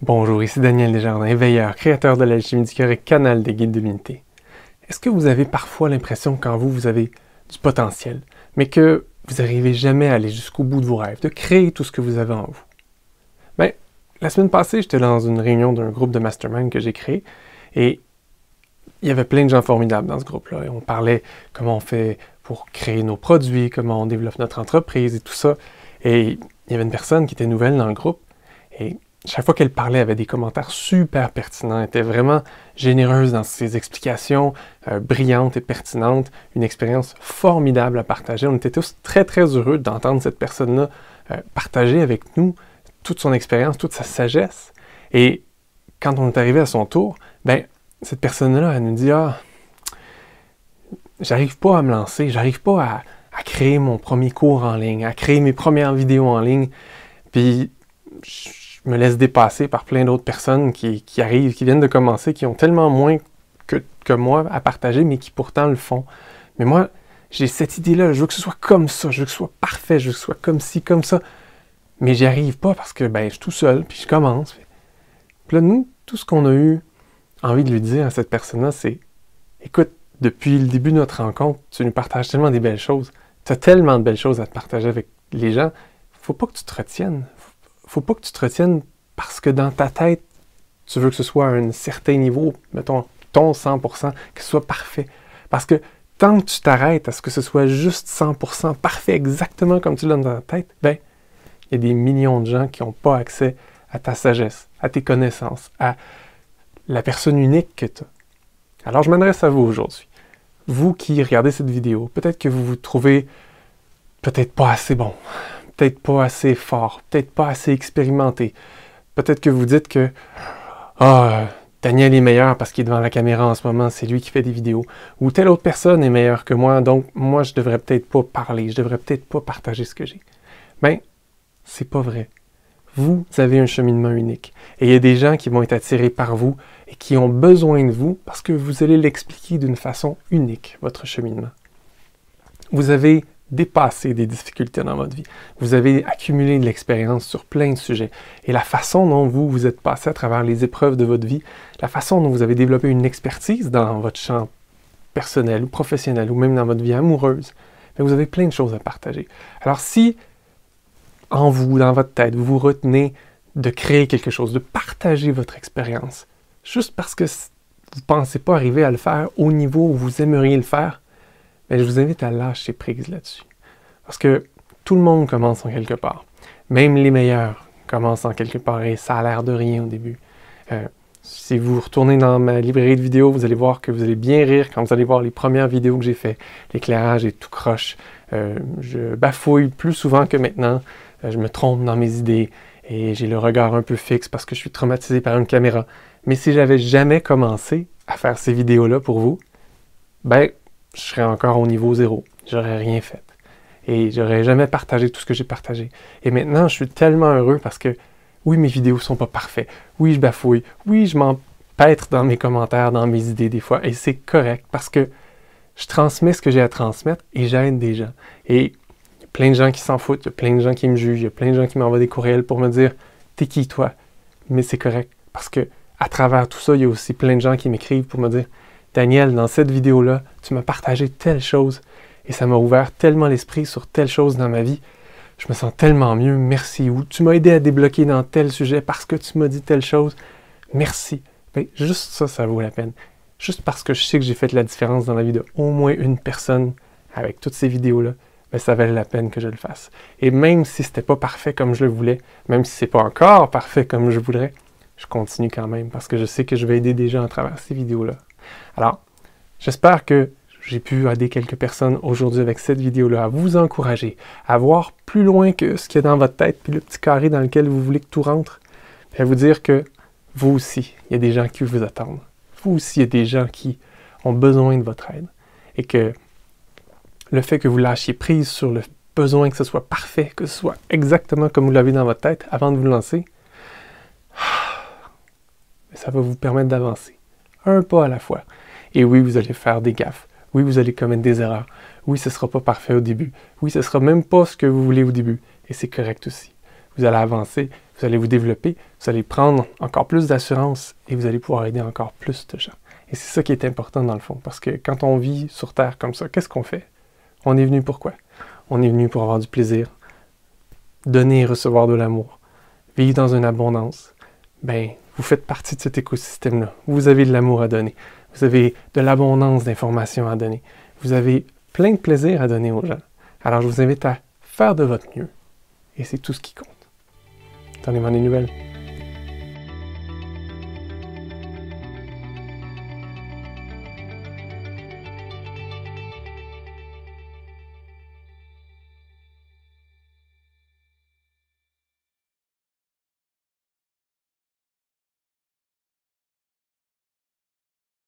Bonjour, ici Daniel Desjardins, éveilleur, créateur de l'Alchimie du cœur et canal des guides de l'unité. Est-ce que vous avez parfois l'impression qu'en vous avez du potentiel, mais que vous n'arrivez jamais à aller jusqu'au bout de vos rêves, de créer tout ce que vous avez en vous? Bien, la semaine passée, j'étais dans une réunion d'un groupe de mastermind que j'ai créé, et il y avait plein de gens formidables dans ce groupe-là. Et on parlait comment on fait pour créer nos produits, comment on développe notre entreprise et tout ça. Et il y avait une personne qui était nouvelle dans le groupe, et chaque fois qu'elle parlait, elle avait des commentaires super pertinents, elle était vraiment généreuse dans ses explications, brillante et pertinente, une expérience formidable à partager. On était tous très, très heureux d'entendre cette personne-là partager avec nous toute son expérience, toute sa sagesse. Et quand on est arrivé à son tour, ben cette personne-là, elle nous dit « Ah, j'arrive pas à me lancer, j'arrive pas à créer mon premier cours en ligne, à créer mes premières vidéos en ligne. » Puis je me laisse dépasser par plein d'autres personnes qui arrivent, qui viennent de commencer, qui ont tellement moins que moi à partager, mais qui pourtant le font. Mais moi, j'ai cette idée-là, je veux que ce soit comme ça, je veux que ce soit parfait, je veux que ce soit comme ci, comme ça. Mais j'y arrive pas parce que je suis tout seul, puis je commence. Puis là, nous, tout ce qu'on a eu envie de lui dire à cette personne-là, c'est « Écoute, depuis le début de notre rencontre, tu nous partages tellement des belles choses. Tu as tellement de belles choses à te partager avec les gens. Faut pas que tu te retiennes. Faut pas que tu te retiennes parce que dans ta tête, tu veux que ce soit à un certain niveau, mettons ton 100%, que ce soit parfait. Parce que tant que tu t'arrêtes à ce que ce soit juste 100% parfait, exactement comme tu l'as dans ta tête, il y a des millions de gens qui n'ont pas accès à ta sagesse, à tes connaissances, à la personne unique que tu as. Alors je m'adresse à vous aujourd'hui. Vous qui regardez cette vidéo, peut-être que vous vous trouvez peut-être pas assez bon, peut-être pas assez fort, peut-être pas assez expérimenté. Peut-être que vous dites que Daniel est meilleur parce qu'il est devant la caméra en ce moment, c'est lui qui fait des vidéos. Ou telle autre personne est meilleure que moi, donc moi je devrais peut-être pas parler, je devrais peut-être pas partager ce que j'ai. C'est pas vrai. Vous avez un cheminement unique. Et il y a des gens qui vont être attirés par vous et qui ont besoin de vous parce que vous allez l'expliquer d'une façon unique, votre cheminement. Vous avez dépassé des difficultés dans votre vie. Vous avez accumulé de l'expérience sur plein de sujets. Et la façon dont vous êtes passé à travers les épreuves de votre vie, la façon dont vous avez développé une expertise dans votre champ personnel ou professionnel ou même dans votre vie amoureuse, vous avez plein de choses à partager. Alors si en vous, dans votre tête, vous vous retenez de créer quelque chose, de partager votre expérience, juste parce que vous ne pensez pas arriver à le faire au niveau où vous aimeriez le faire, je vous invite à lâcher prise là-dessus. Parce que tout le monde commence en quelque part. Même les meilleurs commencent en quelque part et ça a l'air de rien au début. Si vous retournez dans ma librairie de vidéos, vous allez voir que vous allez bien rire quand vous allez voir les premières vidéos que j'ai faites. L'éclairage est tout croche. Je bafouille plus souvent que maintenant. Je me trompe dans mes idées et j'ai le regard un peu fixe parce que je suis traumatisé par une caméra. Mais si j'avais jamais commencé à faire ces vidéos-là pour vous, je serais encore au niveau 0. J'aurais rien fait. Et j'aurais jamais partagé tout ce que j'ai partagé. Et maintenant, je suis tellement heureux parce que, oui, mes vidéos sont pas parfaites. Oui, je bafouille. Oui, je m'empêtre dans mes commentaires, dans mes idées des fois. Et c'est correct parce que je transmets ce que j'ai à transmettre et j'aide des gens. Et il y a plein de gens qui s'en foutent, il y a plein de gens qui me jugent, il y a plein de gens qui m'envoient des courriels pour me dire « T'es qui, toi? » Mais c'est correct parce que à travers tout ça, il y a aussi plein de gens qui m'écrivent pour me dire « Daniel, dans cette vidéo-là, tu m'as partagé telle chose et ça m'a ouvert tellement l'esprit sur telle chose dans ma vie. Je me sens tellement mieux, merci. » Ou « Tu m'as aidé à débloquer dans tel sujet parce que tu m'as dit telle chose. Merci. » Juste ça, ça vaut la peine. Juste parce que je sais que j'ai fait la différence dans la vie de au moins une personne avec toutes ces vidéos-là, ça valait la peine que je le fasse. Et même si c'était pas parfait comme je le voulais, même si c'est pas encore parfait comme je voudrais, je continue quand même parce que je sais que je vais aider des gens à travers ces vidéos-là. Alors, j'espère que j'ai pu aider quelques personnes aujourd'hui avec cette vidéo-là à vous encourager, à voir plus loin que ce qu'il y a dans votre tête puis le petit carré dans lequel vous voulez que tout rentre, puis à vous dire que vous aussi, il y a des gens qui vous attendent. Vous aussi, il y a des gens qui ont besoin de votre aide. Et que le fait que vous lâchiez prise sur le besoin que ce soit parfait, que ce soit exactement comme vous l'avez dans votre tête avant de vous lancer, ça va vous permettre d'avancer. Un pas à la fois. Et oui, vous allez faire des gaffes. Oui, vous allez commettre des erreurs. Oui, ce ne sera pas parfait au début. Oui, ce ne sera même pas ce que vous voulez au début. Et c'est correct aussi. Vous allez avancer, vous allez vous développer, vous allez prendre encore plus d'assurance et vous allez pouvoir aider encore plus de gens. Et c'est ça qui est important dans le fond, parce que quand on vit sur Terre comme ça, qu'est-ce qu'on fait? On est venu pour quoi? On est venu pour avoir du plaisir, donner et recevoir de l'amour, vivre dans une abondance. Ben, vous faites partie de cet écosystème-là. Vous avez de l'amour à donner. Vous avez de l'abondance d'informations à donner. Vous avez plein de plaisir à donner aux gens. Alors, je vous invite à faire de votre mieux. Et c'est tout ce qui compte. Donnez-moi des nouvelles.